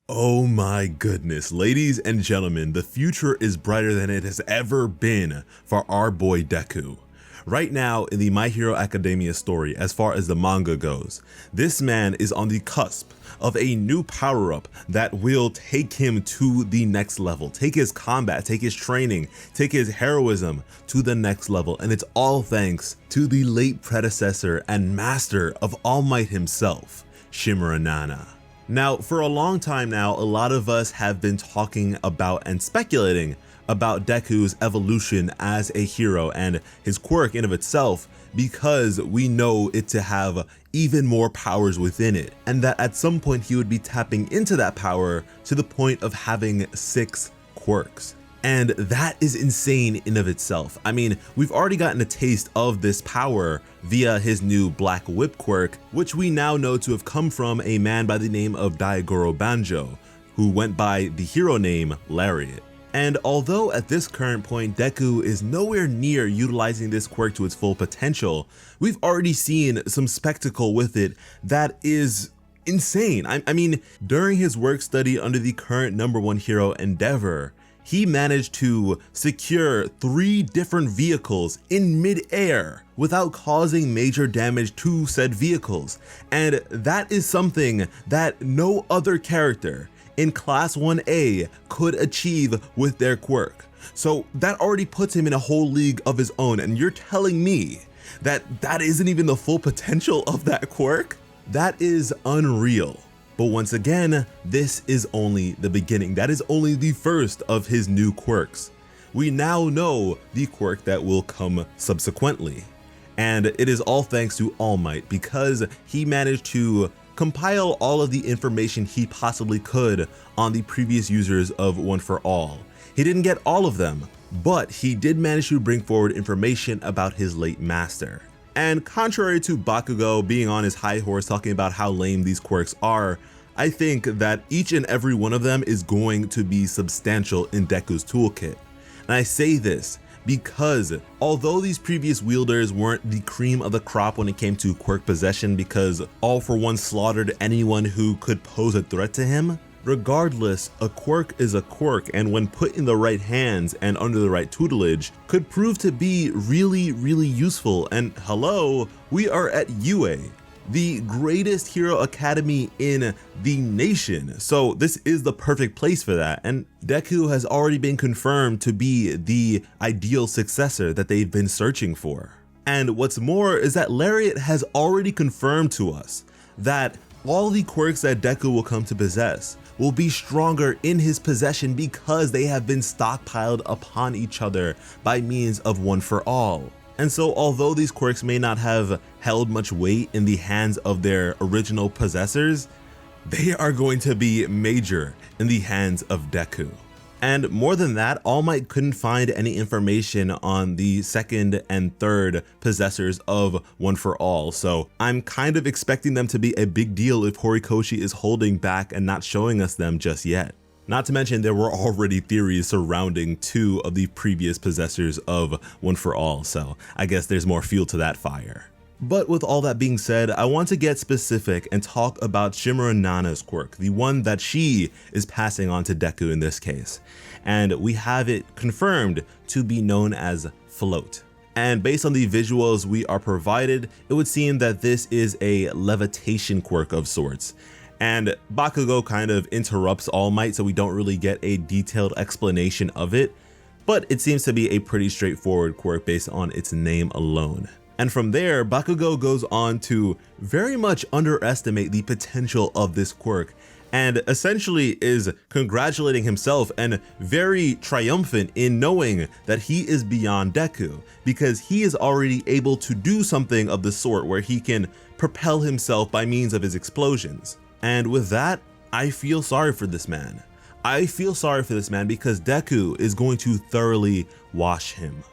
Oh my goodness, ladies and gentlemen, the future is brighter than it has ever been for our boy Deku. Right now, in the My Hero Academia story, as far as the manga goes, this man is on the cusp of a new power-up that will take him to the next level, take his combat, take his training, take his heroism to the next level, and it's all thanks to the late predecessor and master of All Might himself, Shimura Nana. Now, for a long time now, a lot of us have been talking about and speculating about Deku's evolution as a hero and his quirk in of itself, because we know it to have even more powers within it, and that at some point he would be tapping into that power to the point of having 6 quirks. And that is insane in of itself. I mean, we've already gotten a taste of this power via his new Black Whip quirk, which we now know to have come from a man by the name of Daigoro Banjo, who went by the hero name Lariat. And although at this current point Deku is nowhere near utilizing this quirk to its full potential, we've already seen some spectacle with it that is insane. I mean, during his work study under the current #1 hero Endeavor, he managed to secure 3 different vehicles in mid-air without causing major damage to said vehicles. And that is something that no other character in Class 1A could achieve with their quirk. So that already puts him in a whole league of his own, and you're telling me that that isn't even the full potential of that quirk? That is unreal. But once again, this is only the beginning. That is only the first of his new quirks. We now know the quirk that will come subsequently. And it is all thanks to All Might, because he managed to compile all of the information he possibly could on the previous users of One for All. He didn't get all of them, but he did manage to bring forward information about his late master. And contrary to Bakugo being on his high horse talking about how lame these quirks are, I think that each and every one of them is going to be substantial in Deku's toolkit. And I say this because although these previous wielders weren't the cream of the crop when it came to quirk possession, because All for One slaughtered anyone who could pose a threat to him, regardless, a quirk is a quirk, and when put in the right hands and under the right tutelage, could prove to be really, really useful. And hello, we are at UA, the greatest hero academy in the nation. So this is the perfect place for that. And Deku has already been confirmed to be the ideal successor that they've been searching for. And what's more is that Lariat has already confirmed to us that all the quirks that Deku will come to possess will be stronger in his possession because they have been stockpiled upon each other by means of One for All. And so although these quirks may not have held much weight in the hands of their original possessors, they are going to be major in the hands of Deku. And more than that, All Might couldn't find any information on the second and third possessors of One for All, so I'm kind of expecting them to be a big deal if Horikoshi is holding back and not showing us them just yet. Not to mention there were already theories surrounding 2 of the previous possessors of One for All, so I guess there's more fuel to that fire. But with all that being said, I want to get specific and talk about Shimura Nana's quirk, the one that she is passing on to Deku in this case. And we have it confirmed to be known as Float. And based on the visuals we are provided, it would seem that this is a levitation quirk of sorts. And Bakugo kind of interrupts All Might, so we don't really get a detailed explanation of it, but it seems to be a pretty straightforward quirk based on its name alone. And from there, Bakugo goes on to very much underestimate the potential of this quirk, and essentially is congratulating himself and very triumphant in knowing that he is beyond Deku, because he is already able to do something of the sort where he can propel himself by means of his explosions. And with that, I feel sorry for this man. I feel sorry for this man because Deku is going to thoroughly wash him.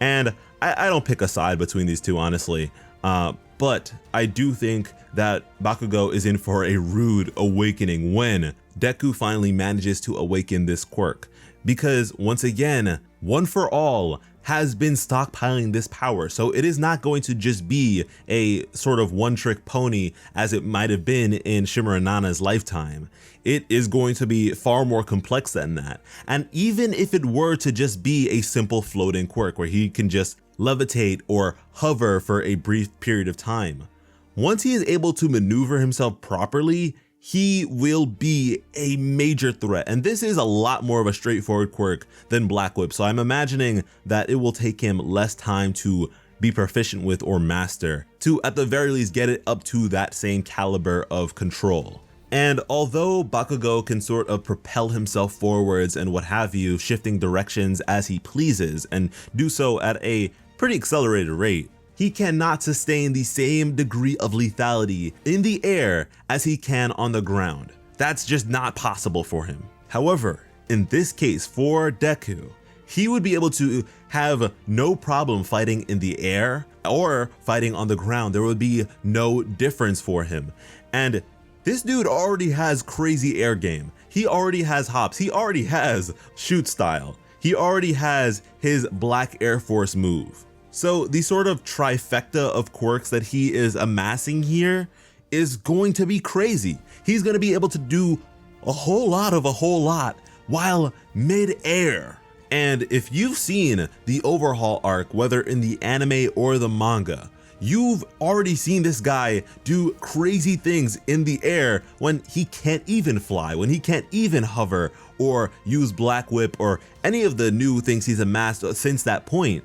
And I don't pick a side between these two, honestly, but I do think that Bakugo is in for a rude awakening when Deku finally manages to awaken this quirk. Because once again, One for All has been stockpiling this power, so it is not going to just be a sort of one-trick pony as it might have been in Shimura Nana's lifetime. It is going to be far more complex than that. And even if it were to just be a simple floating quirk where he can just levitate or hover for a brief period of time, once he is able to maneuver himself properly, he will be a major threat. And this is a lot more of a straightforward quirk than Black Whip, so I'm imagining that it will take him less time to be proficient with or master, to at the very least get it up to that same caliber of control. And although Bakugo can sort of propel himself forwards and what have you, shifting directions as he pleases and do so at a pretty accelerated rate, he cannot sustain the same degree of lethality in the air as he can on the ground. That's just not possible for him. However, in this case for Deku, he would be able to have no problem fighting in the air or fighting on the ground. There would be no difference for him. And this dude already has crazy air game. He already has hops. He already has shoot style. He already has his Black Air Force move. So the sort of trifecta of quirks that he is amassing here is going to be crazy. He's going to be able to do a whole lot while mid-air. And if you've seen the Overhaul arc, whether in the anime or the manga, you've already seen this guy do crazy things in the air when he can't even fly, when he can't even hover or use Black Whip or any of the new things he's amassed since that point.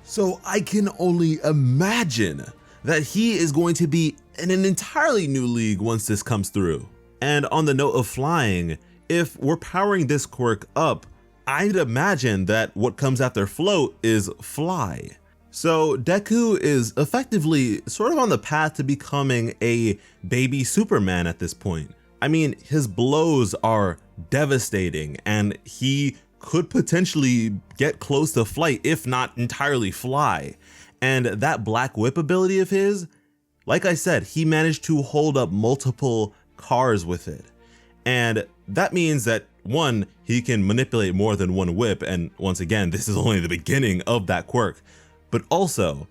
So I can only imagine that he is going to be in an entirely new league once this comes through. And on the note of flying, if we're powering this quirk up, I'd imagine that what comes after float is fly. So Deku is effectively sort of on the path to becoming a baby Superman at this point. I mean, his blows are devastating and he could potentially get close to flight, if not entirely fly. And that Black Whip ability of his, like I said, he managed to hold up multiple cars with it. And that means that one, he can manipulate more than one whip. And once again, this is only the beginning of that quirk. But also,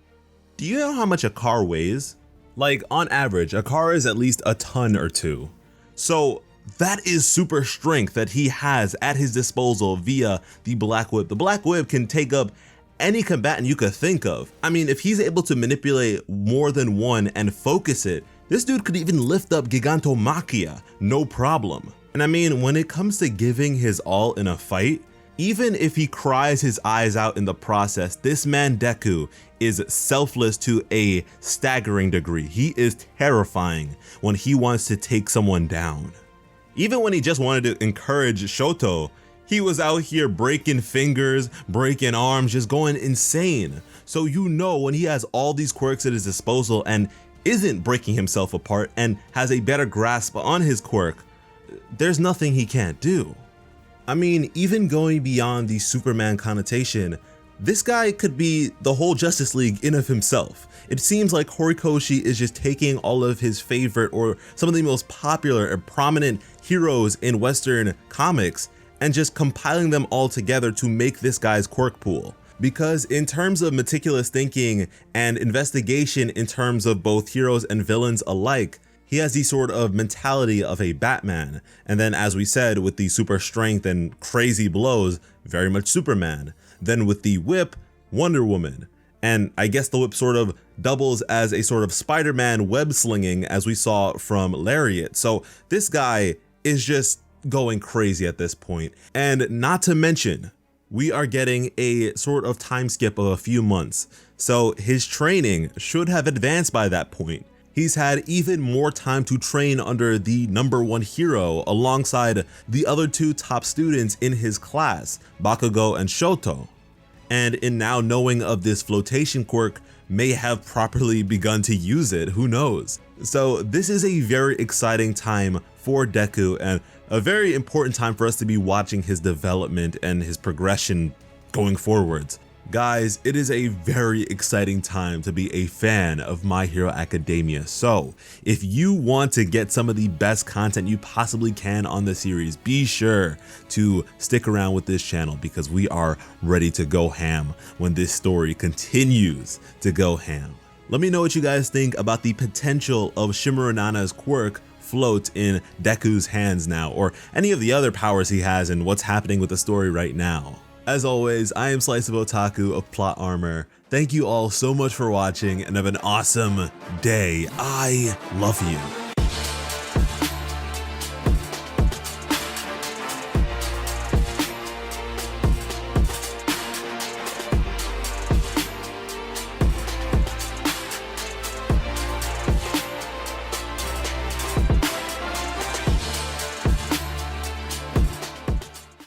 do you know how much a car weighs? Like on average, a car is at least a ton or two. So that is super strength that he has at his disposal via the Black Whip. The Black Whip can take up any combatant you could think of. I mean, if he's able to manipulate more than one and focus it, this dude could even lift up Gigantomachia, no problem. And I mean, when it comes to giving his all in a fight, even if he cries his eyes out in the process, this man Deku is selfless to a staggering degree. He is terrifying when he wants to take someone down. Even when he just wanted to encourage Shoto, he was out here breaking fingers, breaking arms, just going insane. So you know when he has all these quirks at his disposal and isn't breaking himself apart and has a better grasp on his quirk, there's nothing he can't do. I mean, even going beyond the Superman connotation, this guy could be the whole Justice League in of himself. It seems like Horikoshi is just taking all of his favorite or some of the most popular and prominent heroes in Western comics and just compiling them all together to make this guy's quirk pool. Because in terms of meticulous thinking and investigation in terms of both heroes and villains alike, he has the sort of mentality of a Batman. And then as we said, with the super strength and crazy blows, very much Superman. Then with the whip, Wonder Woman. And I guess the whip sort of doubles as a sort of Spider-Man web slinging as we saw from Lariat. So this guy is just going crazy at this point. And not to mention, we are getting a sort of time skip of a few months. So his training should have advanced by that point. He's had even more time to train under the #1 hero alongside the other two top students in his class, Bakugo and Shoto. And in now knowing of this flotation quirk, may have properly begun to use it, who knows? So this is a very exciting time for Deku and a very important time for us to be watching his development and his progression going forwards. Guys, it is a very exciting time to be a fan of My Hero Academia, so if you want to get some of the best content you possibly can on the series, be sure to stick around with this channel because we are ready to go ham when this story continues to go ham. Let me know what you guys think about the potential of Shimura Nana's quirk float in Deku's hands now, or any of the other powers he has and what's happening with the story right now. As always, I am Slice of Otaku of Plot Armor. Thank you all so much for watching and have an awesome day. I love you.